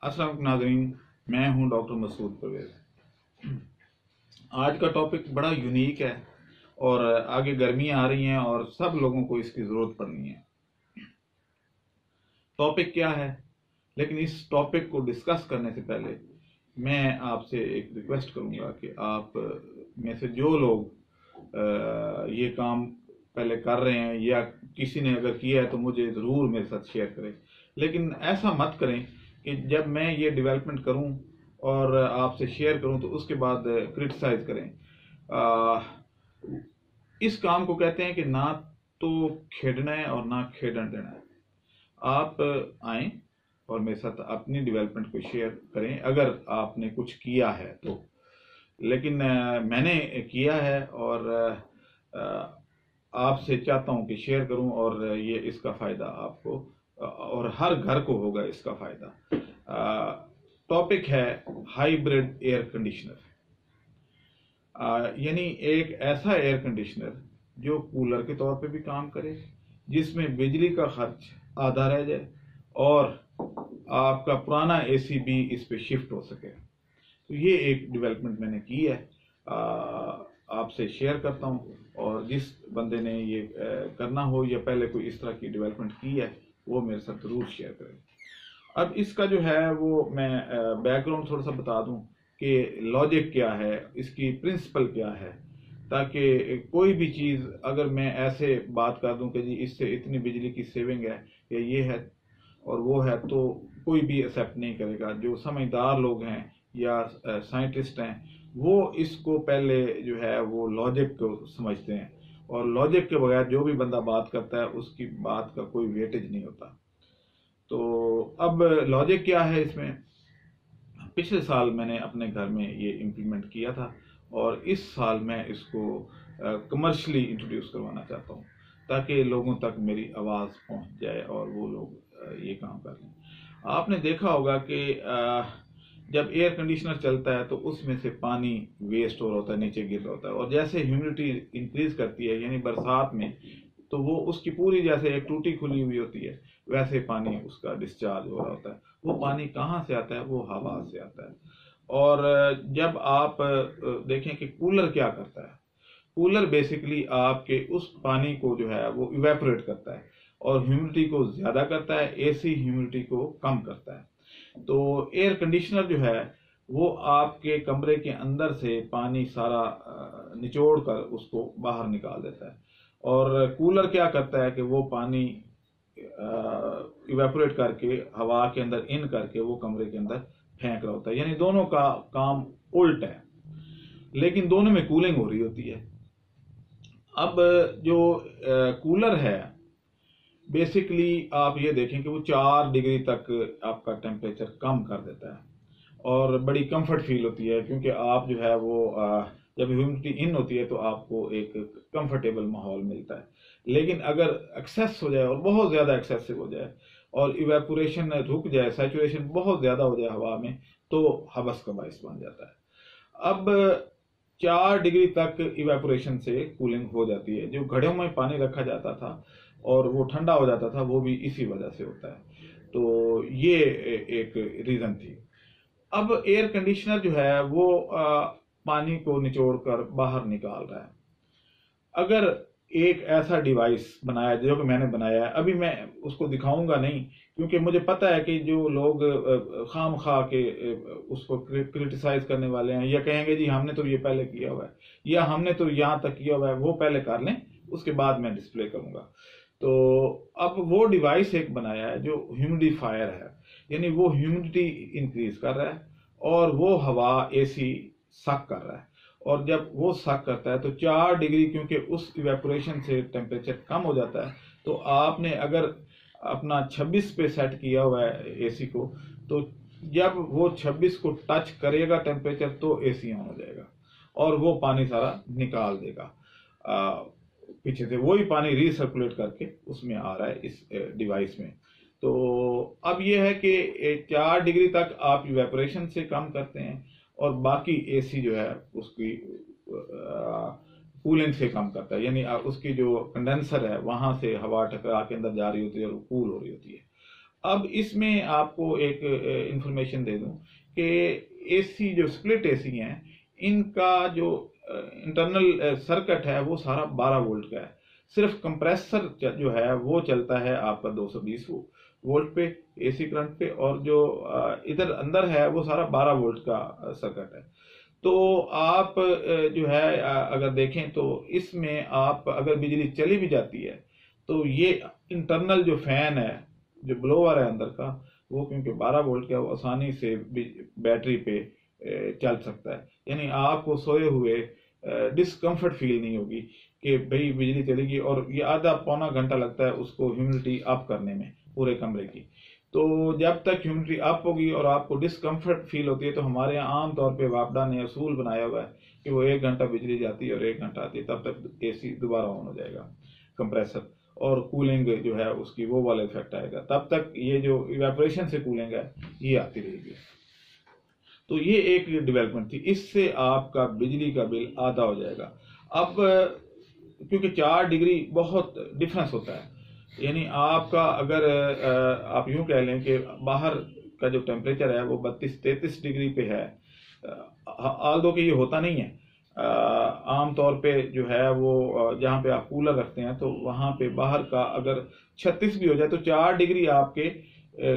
अस्सलाम वालेकुम नाज़रीन, मैं हूं डॉक्टर मसूद परवेज़। आज का टॉपिक बड़ा यूनिक है और आगे गर्मियां आ रही हैं और सब लोगों को इसकी ज़रूरत पड़नी है। टॉपिक क्या है, लेकिन इस टॉपिक को डिस्कस करने से पहले मैं आपसे एक रिक्वेस्ट करूंगा कि आप में से जो लोग ये काम पहले कर रहे हैं या किसी ने अगर किया है तो मुझे ज़रूर मेरे साथ शेयर करें। लेकिन ऐसा मत करें कि जब मैं ये डेवलपमेंट करूं और आपसे शेयर करूं तो उसके बाद क्रिटिसाइज करें। इस काम को कहते हैं कि ना तो खेडना है और ना खेडन देना है। आप आए और मेरे साथ अपनी डेवलपमेंट को शेयर करें अगर आपने कुछ किया है तो। लेकिन मैंने किया है और आपसे चाहता हूं कि शेयर करूं और ये इसका फ़ायदा आपको और हर घर को होगा इसका फ़ायदा। टॉपिक है हाइब्रिड एयर कंडीशनर, यानी एक ऐसा एयर कंडीशनर जो कूलर के तौर पे भी काम करे, जिसमें बिजली का खर्च आधा रह जाए और आपका पुराना एसी भी इस पे शिफ्ट हो सके। तो ये एक डेवलपमेंट मैंने की है, आपसे शेयर करता हूँ। और जिस बंदे ने ये करना हो या पहले कोई इस तरह की डेवलपमेंट की है वो मेरे साथ ज़रूर शेयर करें। अब इसका जो है वो मैं बैकग्राउंड थोड़ा सा बता दूं कि लॉजिक क्या है, इसकी प्रिंसिपल क्या है, ताकि कोई भी चीज़ अगर मैं ऐसे बात कर दूं कि जी इससे इतनी बिजली की सेविंग है या ये है और वो है, तो कोई भी एक्सेप्ट नहीं करेगा। जो समझदार लोग हैं या साइंटिस्ट हैं वो इसको पहले जो है वो लॉजिक को समझते हैं, और लॉजिक के बगैर जो भी बंदा बात करता है उसकी बात का कोई वेटेज नहीं होता। तो अब लॉजिक क्या है इसमें, पिछले साल मैंने अपने घर में ये इम्प्लीमेंट किया था और इस साल मैं इसको कमर्शियली इंट्रोड्यूस करवाना चाहता हूँ ताकि लोगों तक मेरी आवाज़ पहुँच जाए और वो लोग ये काम कर लें। आपने देखा होगा कि जब एयर कंडीशनर चलता है तो उसमें से पानी वेस्ट हो रहा होता है, नीचे गिर रहा होता है, और जैसे ह्यूमिडिटी इंक्रीज करती है यानी बरसात में, तो वो उसकी पूरी जैसे एक टूटी खुली हुई होती है वैसे पानी उसका डिस्चार्ज हो रहा होता है। वो पानी कहाँ से आता है, वो हवा से आता है। और जब आप देखें कि कूलर क्या करता है, कूलर बेसिकली आपके उस पानी को जो है वो इवेपोरेट करता है और ह्यूमिडिटी को ज्यादा करता है, एसी ह्यूमिडिटी को कम करता है। तो एयर कंडीशनर जो है वो आपके कमरे के अंदर से पानी सारा निचोड़ कर उसको बाहर निकाल देता है, और कूलर क्या करता है कि वो पानी इवेपोरेट करके हवा के अंदर इन करके वो कमरे के अंदर फेंक रहा होता है। यानी दोनों का काम उल्ट है, लेकिन दोनों में कूलिंग हो रही होती है। अब जो कूलर है बेसिकली आप ये देखें कि वो 4 डिग्री तक आपका टेम्परेचर कम कर देता है और बड़ी कंफर्ट फील होती है, क्योंकि आप जो है वो जब ह्यूमिडिटी इन होती है तो आपको एक कंफर्टेबल माहौल मिलता है। लेकिन अगर एक्सेस हो जाए और बहुत ज़्यादा एक्सेसिव हो जाए और इवेपोरेशन रुक जाए, सैचुरेशन बहुत ज़्यादा हो जाए हवा में, तो हबस का बायस बन जाता है। अब 4 डिग्री तक इवेपोरेशन से कूलिंग हो जाती है। जो घड़ों में पानी रखा जाता था और वो ठंडा हो जाता था, वो भी इसी वजह से होता है। तो ये एक रीज़न थी। अब एयर कंडीशनर जो है वो पानी को निचोड़ कर बाहर निकाल रहा है। अगर एक ऐसा डिवाइस बनाया जो कि मैंने बनाया है, अभी मैं उसको दिखाऊंगा नहीं क्योंकि मुझे पता है कि जो लोग खाम खा के उसको क्रिटिसाइज करने वाले हैं या कहेंगे जी हमने तो ये पहले किया हुआ है या हमने तो यहाँ तक किया हुआ है, वो पहले कर लें उसके बाद मैं डिस्प्ले करूंगा। तो अब वो डिवाइस एक बनाया है जो ह्यूमिडिफायर है, यानी वो ह्यूमिडिटी इंक्रीज कर रहा है और वो हवा एसी सक कर रहा है। और जब वो सक करता है तो 4 डिग्री, क्योंकि उस इवेपोरेशन से टेम्परेचर कम हो जाता है, तो आपने अगर अपना 26 पे सेट किया हुआ है एसी को, तो जब वो 26 को टच करेगा टेम्परेचर तो एसी ऑन हो जाएगा और वो पानी सारा निकाल देगा। पीछे से वही पानी रीसर्कुलेट करके उसमें आ रहा है इस डिवाइस में। तो अब ये है कि 4 डिग्री तक आप इवेपोरेशन से कम करते हैं और बाकी एसी जो है उसकी कूलिंग से कम करता है, यानी उसकी जो कंडेंसर है वहां से हवा टकरा के अंदर जा रही होती है और कूल हो रही होती है। अब इसमें आपको एक इंफॉर्मेशन दे दूं कि एसी जो स्प्लिट एसी हैं, इनका जो इंटरनल सर्किट है वो सारा 12 वोल्ट का है। सिर्फ कंप्रेसर जो है वो चलता है आपका 220 वोल्ट पे एसी करंट पे, और जो इधर अंदर है वो सारा 12 वोल्ट का सर्किट है। तो आप जो है अगर देखें तो इसमें आप अगर बिजली चली भी जाती है तो ये इंटरनल जो फैन है, जो ब्लोअर है अंदर का, वो क्योंकि 12 वोल्ट का, वो आसानी से बैटरी पे चल सकता है। यानी आपको सोए हुए डिस्कम्फर्ट फील नहीं होगी कि भाई बिजली चलेगी, और ये आधा पौना घंटा लगता है उसको ह्यूमिडिटी अप करने में पूरे कमरे की। तो जब तक ह्यूमिडिटी अप होगी और आपको डिस्कम्फर्ट फील होती है, तो हमारे यहाँ आमतौर पर वापडा ने असूल बनाया हुआ है कि वो 1 घंटा बिजली जाती है और 1 घंटा आती है, तब तक एसी दोबारा ऑन हो जाएगा कंप्रेसर, और कूलिंग जो है उसकी वो वाला इफेक्ट आएगा। तब तक ये जो इवेपोरेशन से कूलिंग है ये आती रहेगी। तो ये एक डेवलपमेंट थी, इससे आपका बिजली का बिल आधा हो जाएगा। अब क्योंकि 4 डिग्री बहुत डिफरेंस होता है, यानी आपका अगर आप यूं कह लें कि बाहर का जो टेम्परेचर है वो 32-33 डिग्री पे है, आल दो कि ये होता नहीं है, आमतौर पे जो है वो जहाँ पे आप कूलर रखते हैं तो वहाँ पे बाहर का अगर 36 भी हो जाए तो 4 डिग्री आपके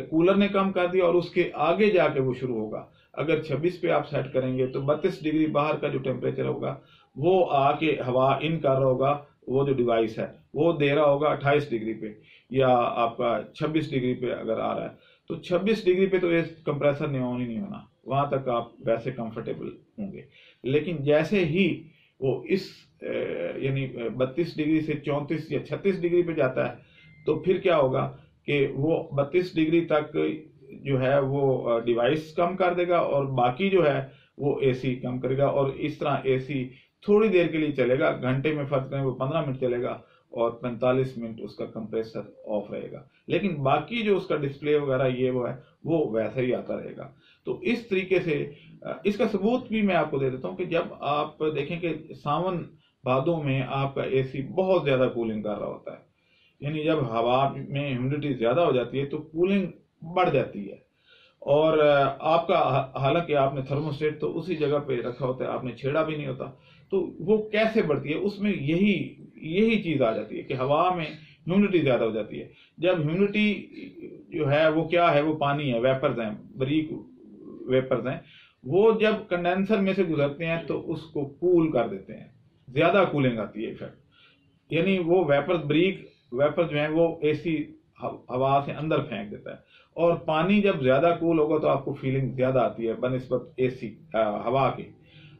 कूलर ने कम कर दिया, और उसके आगे जाके वो शुरू होगा। अगर 26 पे आप सेट करेंगे तो 32 डिग्री बाहर का जो टेम्परेचर होगा वो आके हवा इन कर रहा होगा, वो जो डिवाइस है वो दे रहा होगा 28 डिग्री पे, या आपका 26 डिग्री पे अगर आ रहा है तो 26 डिग्री पे तो ये कंप्रेसर ने ऑन ही नहीं होना, वहां तक आप वैसे कंफर्टेबल होंगे। लेकिन जैसे ही वो इस यानी 32 डिग्री से 34 या 36 डिग्री पे जाता है तो फिर क्या होगा कि वो 32 डिग्री तक जो है वो डिवाइस कम कर देगा और बाकी जो है वो एसी कम करेगा, और इस तरह एसी थोड़ी देर के लिए चलेगा, घंटे में फर्क करें वो 15 मिनट चलेगा और 45 मिनट उसका कंप्रेसर ऑफ रहेगा, लेकिन बाकी जो उसका डिस्प्ले वगैरह ये वो है वो वैसे ही आता रहेगा। तो इस तरीके से इसका सबूत भी मैं आपको दे देता हूँ कि जब आप देखें कि सावन भादों में आपका एसी बहुत ज्यादा कूलिंग कर रहा होता है, यानी जब हवा में ह्यूमिडिटी ज्यादा हो जाती है तो कूलिंग बढ़ जाती है, और आपका हालांकि आपने थर्मोस्टेट तो उसी जगह पे रखा होता है, आपने छेड़ा भी नहीं होता, तो वो कैसे बढ़ती है, उसमें यही चीज आ जाती है कि हवा में ह्यूमिडिटी ज्यादा हो जाती है। जब ह्यूमिडिटी जो है वो क्या है, वो पानी है, वेपर्स हैं, बारीक वेपर्स हैं, वो जब कंडेंसर में से गुजरते हैं तो उसको कूल कर देते हैं, ज्यादा कूलिंग आती है इफेक्ट, यानी वो वेपर्स बारीक वेपर जो है वो एसी हवा से अंदर फेंक देता है, और पानी जब ज्यादा कूल होगा तो आपको फीलिंग ज्यादा आती है बनिस्बत एसी हवा की।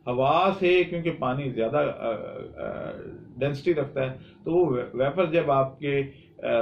हवा से क्योंकि पानी ज्यादा डेंसिटी रखता है तो वो वेपर जब आपके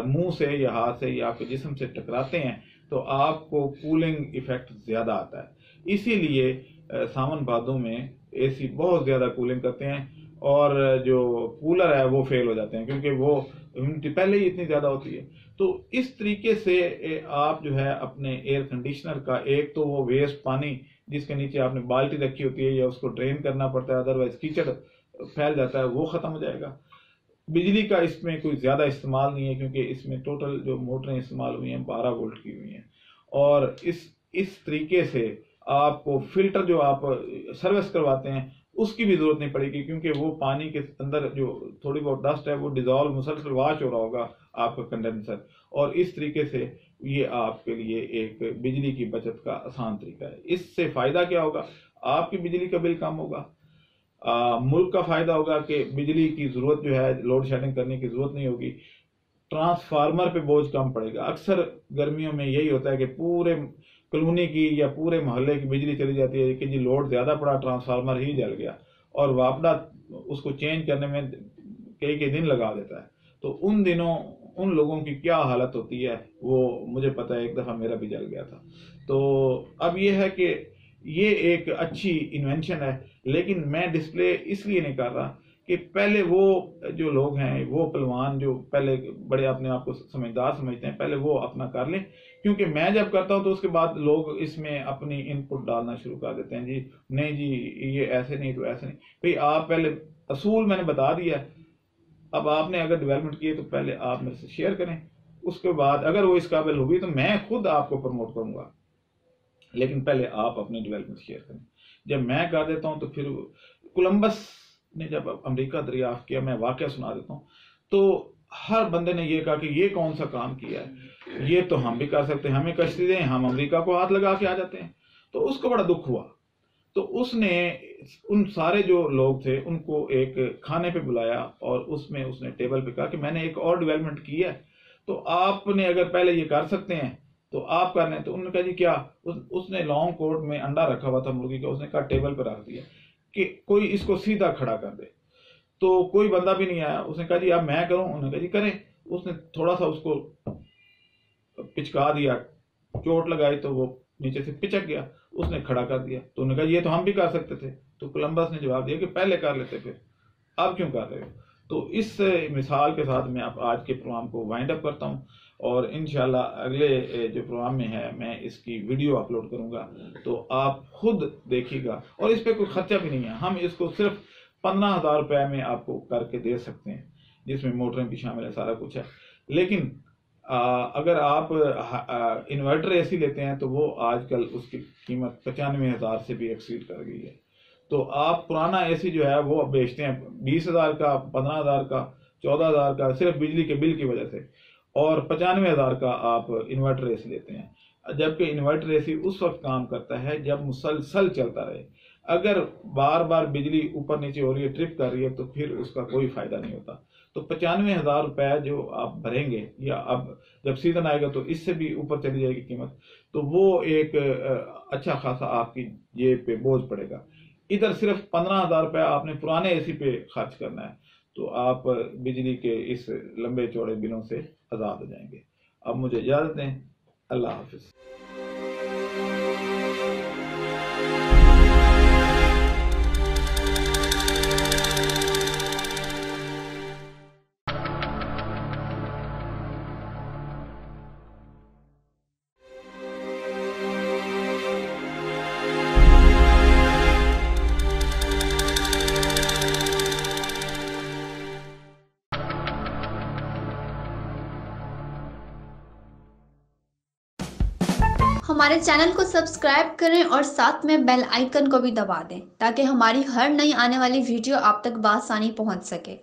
मुंह से या हाथ से या आपके जिस्म से टकराते हैं तो आपको कूलिंग इफेक्ट ज्यादा आता है। इसीलिए सावन भादों में एसी बहुत ज्यादा कूलिंग करते हैं, और जो कूलर है वो फेल हो जाते हैं क्योंकि वो ह्यूमिडिटी पहले ही इतनी ज्यादा होती है। तो इस तरीके से आप जो है अपने एयर कंडीशनर का, एक तो वो वेस्ट पानी जिसके नीचे आपने बाल्टी रखी होती है या उसको ड्रेन करना पड़ता है, अदरवाइज कीचड़ फैल जाता है, वो खत्म हो जाएगा। बिजली का इसमें कोई ज्यादा इस्तेमाल नहीं है क्योंकि इसमें टोटल जो मोटरें इस्तेमाल हुई हैं 12 वोल्ट की हुई हैं, और इस तरीके से आपको फिल्टर जो आप सर्विस करवाते हैं उसकी भी जरूरत नहीं पड़ेगी, क्योंकि वो पानी के अंदर जो थोड़ी बहुत डस्ट है वो डिजॉल्व मुसलसल वॉश हो रहा होगा आपका कंडेंसर, और इस तरीके से ये आपके लिए एक बिजली की बचत का आसान तरीका है। इससे फायदा क्या होगा, आपकी बिजली का बिल कम होगा, मुल्क का फायदा होगा कि बिजली की जरूरत जो है लोड शेडिंग करने की जरूरत नहीं होगी, ट्रांसफार्मर पे बोझ कम पड़ेगा। अक्सर गर्मियों में यही होता है कि पूरे कॉलोनी की या पूरे मोहल्ले की बिजली चली जाती है कि जी लोड ज्यादा पड़ा, ट्रांसफार्मर ही जल गया, और वापडा उसको चेंज करने में कई दिन लगा देता है। तो उन दिनों उन लोगों की क्या हालत होती है वो मुझे पता है, एक दफा मेरा भी जल गया था। तो अब ये है कि ये एक अच्छी इन्वेंशन है, लेकिन मैं डिस्प्ले इसलिए नहीं कर रहा कि पहले वो जो लोग हैं, वो पहलवान जो पहले बड़े अपने आप को समझदार समझते हैं, पहले वो अपना कर लें, क्योंकि मैं जब करता हूं तो उसके बाद लोग इसमें अपनी इनपुट डालना शुरू कर देते हैं, जी नहीं जी ये ऐसे नहीं तो ऐसे नहीं। भाई आप पहले असूल मैंने बता दिया, अब आपने अगर डेवलपमेंट किए तो पहले आप मेरे से शेयर करें, उसके बाद अगर वो इस काबिल होगी तो मैं खुद आपको प्रमोट करूंगा, लेकिन पहले आप अपनी डेवलपमेंट शेयर करें। जब मैं कर देता हूं तो फिर कोलंबस ने जब अमेरिका दरियाफ्त किया, मैं वाकया सुना देता हूँ, तो हर बंदे ने ये कहा कि ये कौन सा काम किया है, ये तो हम भी कर सकते हैं, हमें कश्ती दें, हम अमेरिका को हाथ लगा के आ जाते हैं। तो उसको बड़ा दुख हुआ, तो उसने उन सारे जो लोग थे उनको एक खाने पे बुलाया और उसमें उसने टेबल पे कहा कि मैंने एक और डेवलपमेंट की है, तो आपने अगर पहले ये कर सकते हैं तो आप कर लें। तो उन्होंने कहा जी क्या? उसने लॉन्ग कोर्ट में अंडा रखा हुआ था मुर्गी का, उसने कहा टेबल पर रख दिया कि कोई इसको सीधा खड़ा कर दे। तो कोई बंदा भी नहीं आया। उसने कहा जी अब मैं करूं? उन्होंने कहा जी करें। उसने थोड़ा सा उसको पिचका दिया, चोट लगाई तो वो नीचे से पिचक गया, उसने खड़ा कर दिया। तो उन्होंने कहा ये तो हम भी कर सकते थे। तो कोलंबस ने जवाब दिया कि पहले कर लेते, फिर अब क्यों कर रहे हो? तो इस मिसाल के साथ मैं आज के प्रोग्राम को वाइंड अप करता हूं और इंशाल्लाह अगले जो प्रोग्राम में है मैं इसकी वीडियो अपलोड करूंगा, तो आप खुद देखिएगा। और इस पर कोई खर्चा भी नहीं है, हम इसको सिर्फ 15,000 रुपये में आपको करके दे सकते हैं, जिसमें मोटरें भी शामिल है, सारा कुछ है। लेकिन अगर आप इन्वर्टर एसी लेते हैं तो वो आजकल उसकी कीमत 95,000 से भी एक्सीड कर गई है। तो आप पुराना एसी जो है वो अब बेचते हैं 20,000 का, 15,000 का, 14,000 का, सिर्फ बिजली के बिल की वजह से, और 95,000 का आप इन्वर्टर एसी लेते हैं। जबकि इन्वर्टर एसी उस वक्त काम करता है जब मुसलसल चलता रहे। अगर बार बार बिजली ऊपर नीचे हो रही है, ट्रिप कर रही है, तो फिर उसका कोई फायदा नहीं होता। तो 95,000 रुपये जो आप भरेंगे, या अब जब सीजन आएगा तो इससे भी ऊपर चली जाएगी कीमत, तो वो एक अच्छा खासा आपकी जेब पे बोझ पड़ेगा। इधर सिर्फ 15,000 रुपये आपने पुराने एसी पे खर्च करना है, तो आप बिजली के इस लंबे चौड़े बिलों से आज़ाद हो जाएंगे। अब मुझे इजाज़त दें, अल्लाह हाफिज़। हमारे चैनल को सब्सक्राइब करें और साथ में बेल आइकन को भी दबा दें ताकि हमारी हर नई आने वाली वीडियो आप तक बआसानी पहुंच सके।